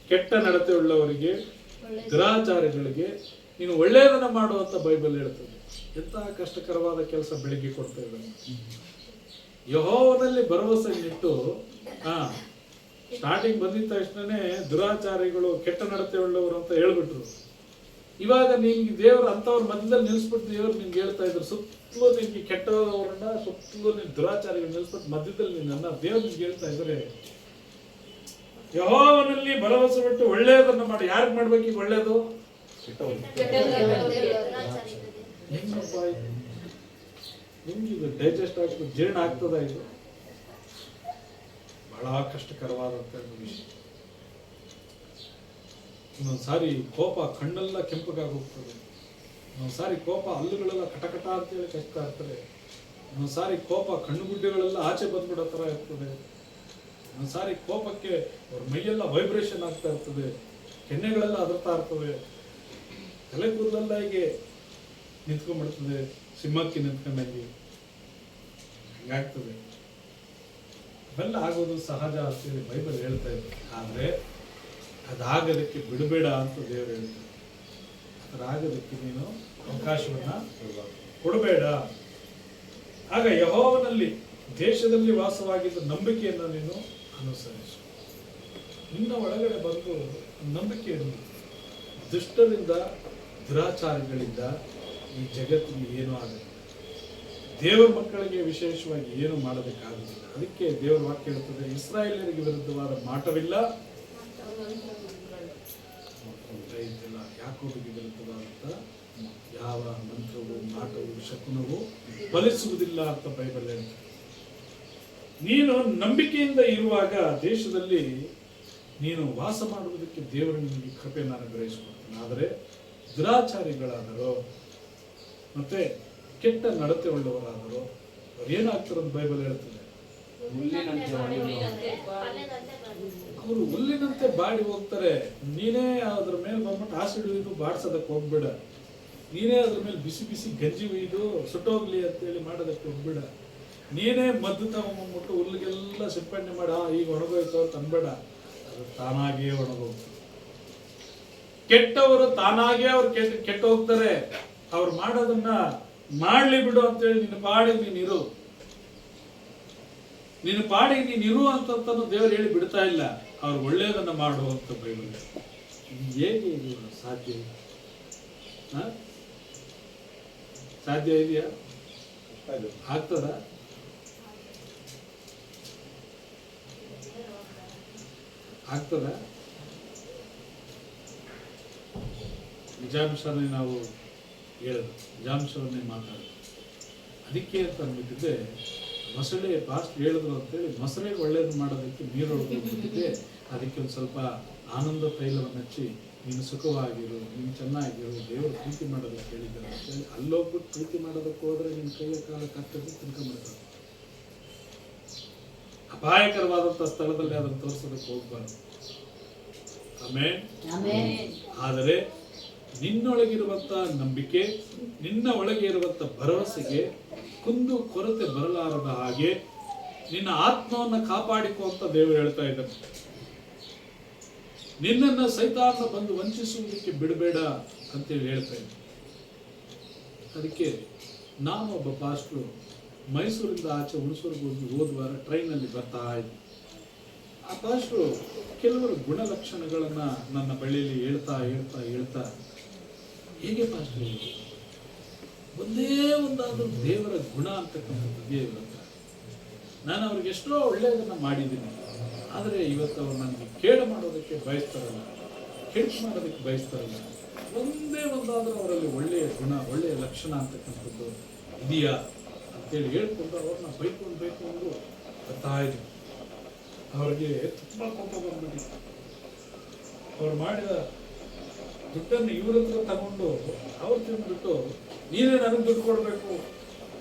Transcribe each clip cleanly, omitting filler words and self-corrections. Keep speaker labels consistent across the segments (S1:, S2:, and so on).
S1: ಕೆಟ್ಟ ನಡತೆ ಉಳ್ಳವರಿಗೆ, ದುರಾಚಾರಿಗಳಿಗೆ ನೀನು ಒಳ್ಳೆಯದನ್ನ ಮಾಡುವಂತ ಬೈಬಲ್ ಹೇಳ್ತದೆ. ಎಂತಹ ಕಷ್ಟಕರವಾದ ಕೆಲಸ ಬೆಳಿಗ್ಗೆ ಕೊಡ್ತಾ ಇದ್ದಾನೆ. ಯೆಹೋವನಲ್ಲಿ ಭರವಸೆ ಇಟ್ಟು ಸ್ಟಾರ್ಟಿಂಗ್ ಬಂದಿದ್ದ ತಕ್ಷಣನೇ ದುರಾಚಾರಿಗಳು, ಕೆಟ್ಟ ನಡತೆ ಉಳ್ಳವರು ಅಂತ ಹೇಳ್ಬಿಟ್ರು. ಇವಾಗ ನಿಮ್ಗೆ ದೇವರು ಅಂತವ್ರ ಮಧ್ಯದಲ್ಲಿ ನಿಲ್ಸ್ಬಿಟ್ಟು ದೇವರು ನಿಮ್ಗೆ ಹೇಳ್ತಾ ಇದ್ರು, ಸುತ್ತಲೂ ನಿಮ್ಗೆ ಕೆಟ್ಟವರನ್ನ, ಸುತ್ತಲೂ ನಿನ್ ದುರಾಚಾರಿಗಳು ನಿಲ್ಸ್ಬಿಟ್ಟು ಮಧ್ಯದಲ್ಲಿ ನಿನ್ನ ದೇವ್ರು ನಿಮ್ಗೆ ಹೇಳ್ತಾ ಇದ್ರೆ, ಯೆಹೋವನಲ್ಲಿ ಭರವಸೆ ಬಿಟ್ಟು ಒಳ್ಳೆಯದನ್ನ ಮಾಡಿ. ಯಾರಿಗೆ ಮಾಡ್ಬೇಕು ಈಗ ಒಳ್ಳೇದು? ನಿಮ್ಗೆ ಇದು ಡೈಜೆಸ್ಟ್ ಆಗ್ತದೆ, ಜೀರ್ಣ ಆಗ್ತದ? ಇದು ಬಹಳ ಕಷ್ಟಕರವಾದಂತ ವಿಷಯ. ಇನ್ನೊಂದ್ಸಾರಿ ಕೋಪ ಕಣ್ಣೆಲ್ಲ ಕೆಂಪಗಾಗಿ ಹೋಗ್ತದೆ. ಇನ್ನೊಂದ್ಸಾರಿ ಕೋಪ ಹಲ್ಲುಗಳೆಲ್ಲ ಕಟಕಟ ಅಂತೇಳಿ ಕಚ್ತಾ ಇರ್ತದೆ. ಇನ್ನೊಂದ್ಸಾರಿ ಕೋಪ ಕಣ್ಣುಗುಡ್ಡೆಗಳೆಲ್ಲ ಆಚೆ ಬಂದ್ಬಿಡೋ ತರ ಇರ್ತದೆ. ಒಂದ್ಸಾರಿ ಕೋಪಕ್ಕೆ ಅವ್ರ ಮೈಯೆಲ್ಲ ವೈಬ್ರೇಷನ್ ಆಗ್ತಾ ಇರ್ತದೆ, ಕೆನ್ನೆಗಳೆಲ್ಲ ಅದರ್ತಾ ಇರ್ತವೆ, ತಲೆ ಕೂದಲೆಲ್ಲ ಹೀಗೆ ನಿಂತ್ಕೊಂಡ್ಬಿಡ್ತದೆ, ಸಿಂಹಕ್ಕೆ ನಿಂತ್ಕೊಂಡಂಗೆ ಹಂಗಾಗ್ತದೆ. ಅವೆಲ್ಲ ಆಗೋದು ಸಹಜ ಅಂತೇಳಿ ಬೈಬಲ್ ಹೇಳ್ತಾ ಇದೆ. ಆದ್ರೆ ಅದಾಗೋದಕ್ಕೆ ಬಿಡಬೇಡ ಅಂತ ದೇವರು ಹೇಳ್ತಾರೆ. ಅದರಾಗೋದಕ್ಕೆ ನೀನು ಅವಕಾಶವನ್ನ ಕೊಡಬೇಡ. ಆಗ ಯೆಹೋವನಲ್ಲಿ ದೇಶದಲ್ಲಿ ವಾಸವಾಗಿದ್ದ ನಂಬಿಕೆಯನ್ನು ನೀನು ಅನುಸರಿಸು. ನಿನ್ನ ಒಳಗಡೆ ಬಂದು ನಂಬಿಕೆ ಇರಲಿ. ದುಷ್ಟರಿಂದ, ದುರಾಚಾರಿಗಳಿಂದ ಈ ಜಗತ್ತಿಗೆ ಏನೂ ಆಗಲ್ಲ. ದೇವರ ಮಕ್ಕಳಿಗೆ ವಿಶೇಷವಾಗಿ ಏನು ಮಾಡೋದಕ್ಕಾಗುವುದಿಲ್ಲ. ಅದಕ್ಕೆ ದೇವರ ವಾಕ್ಯ ಹೇಳ್ತದೆ, ಇಸ್ರಾಯೇಲರಿಗೆ ವಿರುದ್ಧವಾದ ಮಾಟವಿಲ್ಲ, ಯಾಕೋಬಿಗೆ ವಿರುದ್ಧವಾದಂತ ಯಾವ ಮಂತ್ರವು, ಮಾಟವು, ಶಕುನವು ಫಲಿಸುವುದಿಲ್ಲ ಅಂತ ಬೈಬಲ್ ಹೇಳ್ತದೆ. ನೀನು ನಂಬಿಕೆಯಿಂದ ಇರುವಾಗ ದೇಶದಲ್ಲಿ ನೀನು ವಾಸ ಮಾಡುವುದಕ್ಕೆ ದೇವರು ನಿಮಗೆ ಕೃಪೆಯನ್ನು ಅನುಗ್ರಹಿಸಿಕೊಡ್ತಾನೆ. ಆದರೆ ದುರಾಚಾರಿಗಳಾದರೂ ಮತ್ತೆ ಕೆಟ್ಟ ನಡತೆ ಉಳ್ಳವರಾದರೂ ಅವ್ರು ಏನಾಗ್ತಾರೆ ಅಂತ ಬೈಬಲ್ ಹೇಳ್ತದೆ, ಅವರು ಹುಲ್ಲಿನಂತೆ ಬಾಡಿ ಹೋಗ್ತಾರೆ. ನೀನೇ ಅದ್ರ ಮೇಲೆ ಬಂದ್ಬಿಟ್ಟು ಆಸಿಡ್ ಒಯ್ದು ಬಾಡ್ಸೋದಕ್ಕೆ ಹೋಗ್ಬೇಡ. ನೀನೇ ಅದ್ರ ಮೇಲೆ ಬಿಸಿ ಬಿಸಿ ಗಂಜಿ ಒಯ್ದು ಸುಟ್ಟೋಗ್ಲಿ ಅಂತೇಳಿ ಮಾಡೋದಕ್ಕೆ ಹೋಗ್ಬೇಡ. ನೀನೇ ಮದ್ದು ತಗೊಂಡ್ಬಿಟ್ಟು ಹುಲ್ಲಿಗೆಲ್ಲ ಸಿಂಪಡಣೆ ಮಾಡ, ಈಗ ಒಣಗೋಯ್ತು ಅಂತ ಅನ್ಬೇಡ. ಅದು ತಾನಾಗಿಯೇ ಒಣಗೋಗ್ತದೆ. ಕೆಟ್ಟವರು ತಾನಾಗೇ ಅವ್ರು ಕೆಟ್ಟ ಹೋಗ್ತಾರೆ. ಅವ್ರು ಮಾಡೋದನ್ನ ಮಾಡ್ಲಿ ಬಿಡು ಅಂತೇಳಿ ನಿನ್ನ ಪಾಡಿಗೆ ನೀನಿರು, ನಿನ್ನ ಪಾಡಿಗೆ ನೀನಿರು ಅಂತಂತನೂ ದೇವರು ಹೇಳಿ ಬಿಡ್ತಾ ಇಲ್ಲ. ಅವ್ರು ಒಳ್ಳೆಯದನ್ನ ಮಾಡುವಂತ ಬೈಬಲ್. ಹೇಗೆ ಇದು ಸಾಧ್ಯ? ಸಾಧ್ಯ ಇದೆಯಾ? ಆಗ್ತದ? ಆಗ್ತದ? ನಿಜಾಂಶನೇ ನಾವು ಹೇಳೋದು, ನಿಜಾಂಶವನ್ನೇ ಮಾತಾಡೋದು. ಅದಕ್ಕೆ ಅಂತ ಅಂದ್ಬಿಟ್ಟಿದ್ದೆ ಮೊಸಳೆ ಫಾಸ್ಟ್ ಹೇಳಿದ್ರು ಅಂತೇಳಿ ಮೊಸಳೆಗೆ ಒಳ್ಳೇದು ಮಾಡೋದಕ್ಕೆ ನೀರೊಳಗೆ ಅದಕ್ಕೆ ಒಂದು ಸ್ವಲ್ಪ ಆನಂದ ತೈಲವನ್ನು ಹಚ್ಚಿ ನೀನು ಸುಖವಾಗಿರು, ನೀನು ಚೆನ್ನಾಗಿರು, ದೇವರು ಪ್ರೀತಿ ಮಾಡೋದಕ್ಕೆ ಹೇಳಿದ್ದಾರೆ ಅಂತೇಳಿ ಅಲ್ಲೋಗ್ಬಿಟ್ಟು ಪ್ರೀತಿ ಮಾಡೋದಕ್ಕೆ ಹೋದ್ರೆ ನಿನ್ನ ಕೈಯ ಕಾಲ ಕಟ್ಟದ್ದು ತಿನ್ಕೊಂಡ್ಬಿಡ್ತಾರೆ. ಅಪಾಯಕರವಾದಂಥ ಸ್ಥಳದಲ್ಲಿ ಅದನ್ನು ತೋರಿಸೋದಕ್ಕೆ ಹೋಗ್ಬಾರ್ದು. ಆಮೇಲೆ ಆದರೆ ನಿನ್ನೊಳಗಿರುವಂತ ನಂಬಿಕೆ, ನಿನ್ನ ಒಳಗೆ ಇರುವಂತ ಭರವಸೆಗೆ ಕುಂದು ಕೊರತೆ ಬರಲಾರದ ಹಾಗೆ ನಿನ್ನ ಆತ್ಮವನ್ನು ಕಾಪಾಡಿಕೊ ಅಂತ ದೇವರು ಹೇಳ್ತಾ ಇದ್ದಾನೆ. ನಿನ್ನನ್ನ ಸೈತಾನ ಬಂದು ವಂಚಿಸುವುದಕ್ಕೆ ಬಿಡಬೇಡ ಅಂತೇಳಿ ಹೇಳ್ತಾ ಇದ್ದೆ. ಅದಕ್ಕೆ ನಾನು ಒಬ್ಬ ಪಾಸ್ಟ್ರು ಮೈಸೂರಿಂದ ಆಚೆ ಹುಣಸೂರಿಗೆ ಹೋದ ವಾರ ಟ್ರೈನಲ್ಲಿ ಬರ್ತಾ ಇದ್ದೆ. ಆ ಪಾಸ್ಟ್ರು ಕೆಲವರು ಗುಣಲಕ್ಷಣಗಳನ್ನ ನನ್ನ ಬಳಿಯಲ್ಲಿ ಹೇಳ್ತಾ ಹೇಳ್ತಾ ಹೇಳ್ತಾ, ಹೇಗೆ ಪಾಸ್ಟ್ರು ಒಂದೇ ಒಂದಾದ್ರೂ ದೇವರ ಗುಣ ಅಂತಕ್ಕಂಥದ್ದು ದೇವರ ಹತ್ರ ನಾನು ಅವ್ರಿಗೆ ಎಷ್ಟೋ ಒಳ್ಳೆಯದನ್ನ ಮಾಡಿದ್ದೀನಿ. ಆದರೆ ಇವತ್ತು ಅವ್ರು ನನಗೆ ಕೇಡು ಮಾಡೋದಕ್ಕೆ ಬಯಸ್ತಾರಲ್ಲ, ಕೆಡುಕು ಮಾಡೋದಕ್ಕೆ ಬಯಸ್ತಾರಲ್ಲ. ಒಂದೇ ಒಂದಾದ್ರೂ ಅವರಲ್ಲಿ ಒಳ್ಳೆಯ ಗುಣ, ಒಳ್ಳೆಯ ಲಕ್ಷಣ ಅಂತಕ್ಕಂಥದ್ದು ಇದೆಯಾ ಅಂತೇಳಿ ಹೇಳ್ಕೊಂಡು ಅವ್ರನ್ನ ಬೈಕೊಂಡು ಬರ್ತಾ ಇದ್ರು. ಅವ್ರಿಗೆ ತುಂಬ ಕೋಪ ಬಂದ್ಬಿಟ್ಟಿತ್ತು. ಅವ್ರು ಮಾಡಿದ ದುಡ್ಡನ್ನು ಇವ್ರ ಹತ್ರ ತಗೊಂಡು ಅವ್ರು ತಿಂದ್ಬಿಟ್ಟು, ನೀನೇ ನನಗೆ ದುಡ್ಡು ಕೊಡಬೇಕು,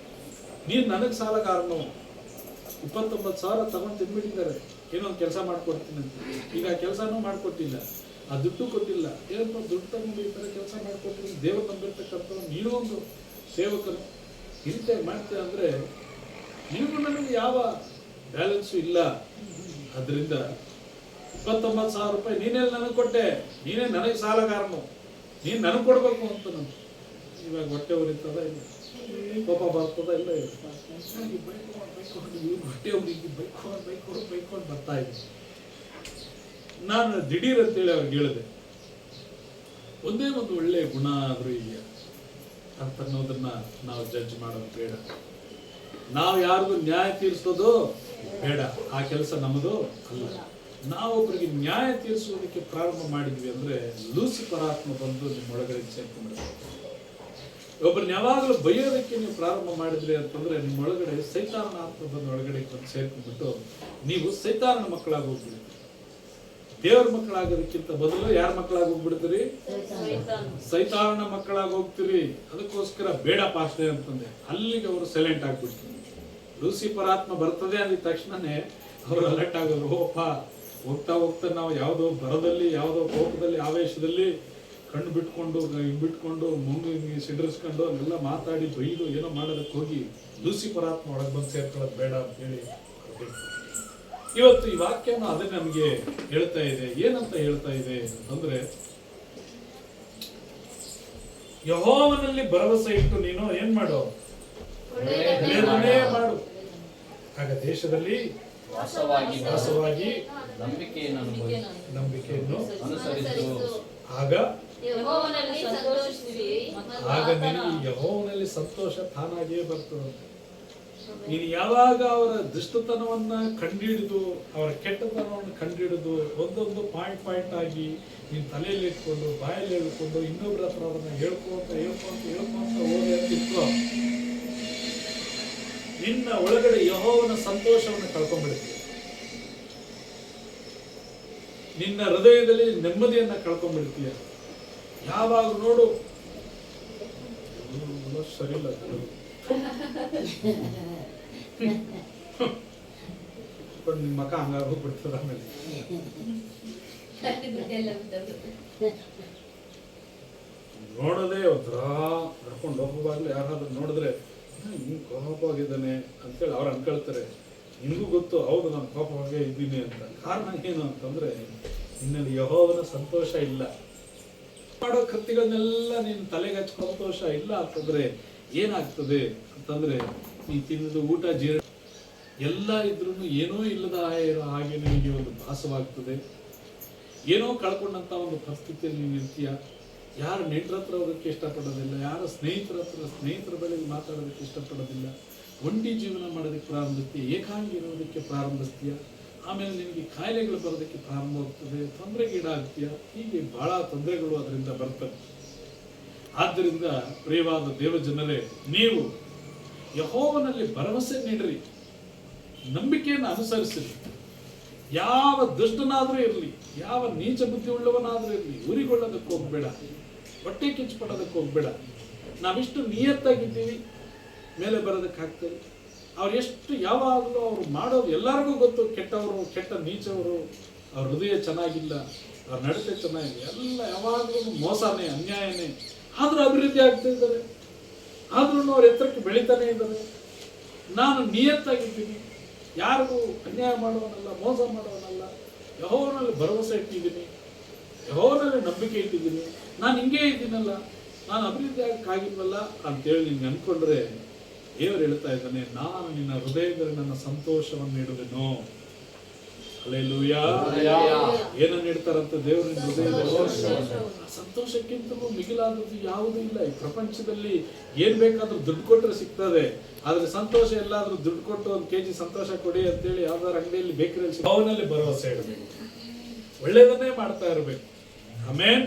S1: ನೀನು ನನಗೆ ಸಾಲಗಾರನು, 29,000 ತಗೊಂಡು ತಿನ್ಬಿಟ್ಟಿದ್ದಾರೆ, ಏನೋ ಒಂದು ಕೆಲಸ ಮಾಡ್ಕೊಡ್ತೀನಿ ಅಂತ. ಈಗ ಆ ಕೆಲಸನೂ ಮಾಡ್ಕೊಟ್ಟಿಲ್ಲ, ಆ ದುಡ್ಡು ಕೊಟ್ಟಿಲ್ಲ. ಏನಪ್ಪ ದುಡ್ಡು ತಗೊಂಡು ಈ ಥರ ಕೆಲಸ ಮಾಡ್ಕೊಡ್ತೀನಿ, ದೇವರು ನಂಬಿರ್ತಕ್ಕಂಥ ನೀನು ಒಂದು ಸೇವಕರು ಈ ರೀತಿಯಾಗಿ ಮಾಡ್ತೀಯ ಅಂದರೆ ನಿನಗೂ ನನಗೆ ಯಾವ ಬ್ಯಾಲೆನ್ಸು ಇಲ್ಲ. ಅದರಿಂದ 29,000 ರೂಪಾಯಿ ನೀನೆಲ್ಲ ನನಗೆ ಕೊಟ್ಟೆ, ನೀನೇ ನನಗೆ ಸಾಲಗಾರನು, ನೀನು ನನಗೆ ಕೊಡ್ಬೇಕು ಅಂತ ನಾನು. ಇವಾಗ ಹೊಟ್ಟೆ ಉರಿತದ ಇಲ್ಲ, ಕೋಪ ಬರ್ತದ ಇಲ್ಲ, ಹೊಟ್ಟೆ ಉರಿಗೆ ಬೈಕೊಂಡು ಬರ್ತಾ ಇದ್ದೆ. ನಾನು ದಿಢೀರ್ ಅಂತೇಳಿ ಅವ್ರಿಗೆ ಹೇಳಿದೆ, ಒಂದೇ ಒಂದು ಒಳ್ಳೆ ಗುಣ ಆದ್ರೂ ಇದೆಯಾ ಅಂತ ಅನ್ನೋದನ್ನ ನಾವು ಜಡ್ಜ್ ಮಾಡೋದು ಬೇಡ. ನಾವು ಯಾರಿಗೂ ನ್ಯಾಯ ತೀರಿಸೋದು ಬೇಡ, ಆ ಕೆಲಸ ನಮ್ಮದು ಅಲ್ಲ. ನಾವೊಬ್ಬರಿಗೆ ನ್ಯಾಯ ತೀರಿಸುವುದಕ್ಕೆ ಪ್ರಾರಂಭ ಮಾಡಿದ್ವಿ ಅಂದ್ರೆ ಲೂಸಿಫರ್ ಆತ್ಮ ಬಂದು ನಿಮ್ಮೊಳಗಡೆ ಸೇರ್ಕೊಂಡ್ಬಿಡುತ್ತೆ. ಒಬ್ಬರನ್ನ ಯಾವಾಗಲೂ ಬೈಯೋದಕ್ಕೆ ನೀವು ಪ್ರಾರಂಭ ಮಾಡಿದ್ರಿ ಅಂತಂದ್ರೆ ನಿಮ್ಮೊಳಗಡೆ ಸೈತಾನನ ಆತ್ಮ ಬಂದು ಒಳಗಡೆ ಸೇರ್ಕೊಂಡ್ಬಿಟ್ಟು ನೀವು ಸೈತಾನನ ಮಕ್ಕಳಾಗಿ ಹೋಗ್ಬಿಡ್ತೀರಿ. ದೇವರ ಮಕ್ಕಳಾಗೋದಕ್ಕಿಂತ ಬದಲು ಯಾರ ಮಕ್ಕಳಾಗಿ ಹೋಗ್ಬಿಡ್ತೀರಿ? ಸೈತಾನನ ಮಕ್ಕಳಾಗಿ ಹೋಗ್ತೀರಿ. ಅದಕ್ಕೋಸ್ಕರ ಬೇಡ ಪಾಸ್ಟರ್ ಅಂತಂದೆ, ಅಲ್ಲಿಗೆ ಅವರು ಸೈಲೆಂಟ್ ಆಗ್ಬಿಡ್ತಾರೆ. ಲೂಸಿಫರ್ ಆತ್ಮ ಬರ್ತದೆ ಅಂದಿದ ತಕ್ಷಣನೇ ಅವರು ಅಲರ್ಟ್ ಆಗೋರು. ಓಪ ಹೋಗ್ತಾ ಹೋಗ್ತಾ ನಾವು ಯಾವುದೋ ಬರದಲ್ಲಿ, ಯಾವುದೋ ಕೋಪದಲ್ಲಿ, ಆವೇಶದಲ್ಲಿ ಕಣ್ಣು ಬಿಟ್ಕೊಂಡು ಮುಂದೆ ಸಿಡಿಸ್ಕೊಂಡು ಅಲ್ಲೆಲ್ಲ ಮಾತಾಡಿ ಬೈದು ಏನೋ ಮಾಡೋದಕ್ಕೆ ಹೋಗಿ ಲೂಸಿಫರ್ ಆತ್ಮ ಒಳಗೆ ಬಂದು ಸೇರ್ಕೊಳ್ಳೋದು ಬೇಡ ಅಂತ ಹೇಳಿ ಇವತ್ತು ಈ ವಾಕ್ಯನ ಅದೇ ನಮಗೆ ಹೇಳ್ತಾ ಇದೆ. ಏನಂತ ಹೇಳ್ತಾ ಇದೆ ಅಂತಂದ್ರೆ, ಯೆಹೋವನಲ್ಲಿ ಭರವಸೆ ಇಟ್ಟು ನೀನು ಏನ್ ಮಾಡು, ಒಳ್ಳೆಯದನ್ನೇ ಮಾಡು, ಆಗ ದೇಶದಲ್ಲಿ ವಾಸವಾಗಿ ನಂಬಿಕೆಯನ್ನು ಅನುಸರಿಸು, ಆಗ ನಿನಗೆ ಯೆಹೋವನಲ್ಲಿ ಸಂತೋಷ ತಾನಾಗಿಯೇ ಬರ್ತದೆ. ನೀನು ಯಾವಾಗ ಅವರ ದುಷ್ಟತನವನ್ನ ಕಂಡುಹಿಡಿದು, ಅವರ ಕೆಟ್ಟತನವನ್ನು ಕಂಡುಹಿಡಿದು ಒಂದೊಂದು ಪಾಯಿಂಟ್ ಆಗಿ ನೀನು ತಲೆಯಲ್ಲಿ ಇಟ್ಕೊಂಡು ಬಾಯಲ್ಲಿ ಹೇಳ್ಕೊಂಡು ಇನ್ನೊಬ್ಬರ ಹತ್ರ ಅದನ್ನ ಹೇಳ್ಕೊಂತ ಹೋಗಿ ಅಂತಿತ್ತು, ನಿನ್ನ ಒಳಗಡೆ ಯೆಹೋವನ ಸಂತೋಷವನ್ನು ಕಳ್ಕೊಂಡ್ಬಿಡ್ತೀಯ. ನಿನ್ನ ಹೃದಯದಲ್ಲಿ ನೆಮ್ಮದಿಯನ್ನ ಕಳ್ಕೊಂಡ್ಬಿಡ್ತೀಯ. ಯಾವಾಗ ನೋಡು ಸರಿಯಿಲ್ಲ, ನಿಮ್ಮ ಮಕ್ಕ ಹಂಗಾಗಿ ಹೋಗ್ಬಿಡ್ತದ. ಆಮೇಲೆ ನೋಡೋದೇ ಒಂಥರ ನಡ್ಕೊಂಡು ಹೋಗುವಾಗ್ಲೂ ಯಾರಾದ್ರೂ ನೋಡಿದ್ರೆ ಹಿಂಗ್ ಕೋಪವಾಗಿದ್ದಾನೆ ಅಂತೇಳಿ ಅವ್ರು ಅನ್ಕೊಳ್ತಾರೆ. ನಿನ್ಗೂ ಗೊತ್ತು, ಹೌದು ನಾನು ಕೋಪವಾಗೇ ಇದ್ದೀನಿ ಅಂತ. ಕಾರಣ ಏನು ಅಂತಂದ್ರೆ ನಿನ್ನಲ್ಲಿ ಯೆಹೋವನ ಸಂತೋಷ ಇಲ್ಲ. ಮಾಡೋ ಕೃತಿಗಳನ್ನೆಲ್ಲ ನೀನು ತಲೆಗೆ ಹಚ್ಚ ಸಂತೋಷ ಇಲ್ಲ ಅಂತಂದ್ರೆ ಏನಾಗ್ತದೆ ಅಂತಂದ್ರೆ, ನೀ ತಿನ್ನೋದು ಊಟ ಜೀರ್ಣ ಎಲ್ಲ ಇದ್ರೂ ಏನೋ ಇಲ್ಲದ ಹಾಗೆ ನಿನಗೆ ಒಂದು ಭಾಸವಾಗ್ತದೆ. ಏನೋ ಕಳ್ಕೊಂಡಂತ ಒಂದು ಪರಿಸ್ಥಿತಿಯಲ್ಲಿ ನೀನು ಇರ್ತೀಯ. ಯಾರು ನೆಂಟರ ಹತ್ರ ಹೋಗೋಕ್ಕೆ ಇಷ್ಟಪಡೋದಿಲ್ಲ, ಯಾರ ಸ್ನೇಹಿತರ ಬಳಿ ಮಾತಾಡೋದಕ್ಕೆ ಇಷ್ಟಪಡೋದಿಲ್ಲ. ಒಂಟಿ ಜೀವನ ಮಾಡೋದಕ್ಕೆ ಪ್ರಾರಂಭಿಸ್ತೀಯ, ಏಕಾಂಗಿ ಇರೋದಕ್ಕೆ ಪ್ರಾರಂಭಿಸ್ತೀಯ. ಆಮೇಲೆ ನಿನಗೆ ಕಾಯಿಲೆಗಳು ಬರೋದಕ್ಕೆ ಪ್ರಾರಂಭವಾಗ್ತದೆ, ತೊಂದರೆಗೀಡಾಗ್ತೀಯ. ಹೀಗೆ ಬಹಳ ತೊಂದರೆಗಳು ಅದರಿಂದ ಬರ್ತವೆ. ಆದ್ದರಿಂದ ಪ್ರಿಯವಾದ ದೇವಜನರೇ, ನೀವು ಯೆಹೋವನಲ್ಲಿ ಭರವಸೆ ನೀಡ್ರಿ, ನಂಬಿಕೆಯನ್ನು ಅನುಸರಿಸಿರಿ. ಯಾವ ದುಷ್ಟನಾದ್ರೂ ಇರಲಿ, ಯಾವ ನೀಚ ಬುದ್ಧಿ ಉಳ್ಳವನಾದ್ರೂ ಇರಲಿ, ಉರಿಗೊಳ್ಳೋದಕ್ಕೆ ಹೋಗ್ಬೇಡ, ಹೊಟ್ಟೆ ಕಿಚ್ಚು ಪಡೋದಕ್ಕೆ ಹೋಗ್ಬೇಡ. ನಾವಿಷ್ಟು ನಿಯತ್ತಾಗಿದ್ದೀವಿ, ಮೇಲೆ ಬರೋದಕ್ಕಾಗ್ತದೆ. ಅವ್ರು ಎಷ್ಟು ಯಾವಾಗಲೂ ಅವ್ರು ಮಾಡೋದು ಎಲ್ಲರಿಗೂ ಗೊತ್ತು, ಕೆಟ್ಟವರು, ಕೆಟ್ಟ ನೀಚವರು, ಅವ್ರ ಹೃದಯ ಚೆನ್ನಾಗಿಲ್ಲ, ಅವ್ರ ನಡತೆ ಚೆನ್ನಾಗಿಲ್ಲ, ಎಲ್ಲ ಯಾವಾಗಲೂ ಮೋಸನೇ, ಅನ್ಯಾಯನೇ. ಆದ್ರೂ ಅಭಿವೃದ್ಧಿ ಆಗ್ತಾ ಇದ್ದಾರೆ, ಆದ್ರೂ ಅವ್ರ ಎತ್ತರಕ್ಕೆ ಬೆಳೀತಾನೆ ಇದ್ದಾರೆ. ನಾನು ನಿಯತ್ತಾಗಿದ್ದೀನಿ, ಯಾರಿಗೂ ಅನ್ಯಾಯ ಮಾಡುವನಲ್ಲ, ಮೋಸ ಮಾಡುವನಲ್ಲ, ಯೆಹೋವನಲ್ಲಿ ಭರವಸೆ ಇಟ್ಟಿದ್ದೀನಿ, ಯೆಹೋವನಲ್ಲಿ ನಂಬಿಕೆ ಇಟ್ಟಿದ್ದೀನಿ, ನಾನು ಹಿಂಗೇ ಇದ್ದೀನಲ್ಲ, ನಾನು ಅಭಿವೃದ್ಧಿ ಆಗಕ್ಕಾಗಿಲ್ವಲ್ಲ ಅಂತೇಳಿ ನಿಮ್ಗೆ ಅನ್ಕೊಂಡ್ರೆ, ದೇವರು ಹೇಳ್ತಾ ಇದ್ದಾನೆ, ನಾನು ನಿನ್ನ ಹೃದಯದಲ್ಲಿ ನನ್ನ ಸಂತೋಷವನ್ನು ನೀಡುವೆನು. ಹಲ್ಲೆಲೂಯಾ. ಏನನ್ನ ನೀಡ್ತಾರಂತ ದೇವರು ನಿನ್ನ ಹೃದಯದಲ್ಲಿ? ಸಂತೋಷಕ್ಕಿಂತಲೂ ಮಿಗಿಲಾದದ್ದು ಯಾವುದೂ ಇಲ್ಲ ಈ ಪ್ರಪಂಚದಲ್ಲಿ. ಏನ್ ಬೇಕಾದ್ರೂ ದುಡ್ಡು ಕೊಟ್ಟರೆ ಸಿಗ್ತದೆ, ಆದ್ರೆ ಸಂತೋಷ ಎಲ್ಲಾದ್ರೂ ದುಡ್ಡು ಕೊಟ್ಟು 1 kg ಸಂತೋಷ ಕೊಡಿ ಅಂತೇಳಿ ಯಾವ್ದಾರು ಅಂಗಡಿಯಲ್ಲಿ ಬೇಕರಿಯಲ್ಲಿ ಅವನಲ್ಲಿ ಭರವಸೆ ಇಡಬೇಕು, ಒಳ್ಳೇದನ್ನೇ ಮಾಡ್ತಾ ಇರಬೇಕು. ಆಮೆನ್.